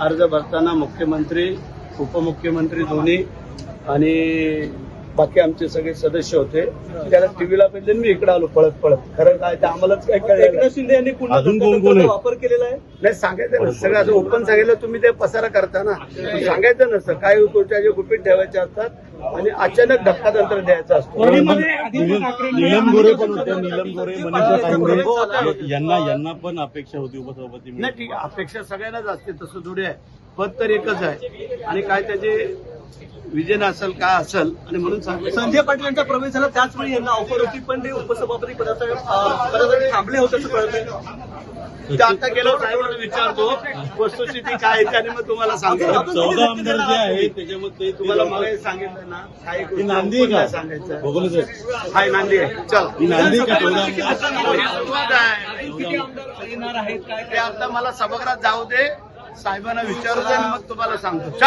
अर्ज भरताना मुख्यमंत्री उपमुख्यमंत्री दोन्ही आणि बाकी आमचे सगळे सदस्य होते. त्याला टीव्हीला पाहिजे मी इकडे आलो पळत पळत. खरं काय ते आम्हालाच काय कळलं. एकनाथ शिंदे यांनी पुन्हा वापर केलेला आहे. नाही सांगायचं नसतं. सगळं असं ओपन सांगितलं तुम्ही ते पसारा करता ना. सांगायचं नसतं. काही गोष्टी गुपित ठेवायचे असतात आणि अचानक धक्कातंत्र द्यायचा असतो. नीलम गोरे पण होत्या. नीलम गोरे मनीषा कांबळे यांना पण अपेक्षा होती उपसभापती. नाही ठीक आहे. अपेक्षा सगळ्यांनाच असते. तसं थोडी आहे. पद तर एकच आहे आणि काय त्याचे विजन असेल काय असेल आणि म्हणून सांगतो. संजय पाटील यांचा प्रवेश झाला त्याचवेळी यांना ऑफर होती पण ते उपसभापती पदासाठी थांबले होते असं कळतंय. ते आता गेलो साहेबांना विचारतो वस्तुस्थिती काय आहे आणि मग तुम्हाला सांगतो. 14 आमदार जे आहेत त्याच्यामध्ये तुम्हाला मला सांगितलं ना काही गोष्टी नांदी का सांगायचं. बघू हाय नांदी आहे. चल ही नांदी का 14 ते आता मला सभागृहात जाऊ दे साहेबांना विचारू दे आणि मग तुम्हाला सांगतो.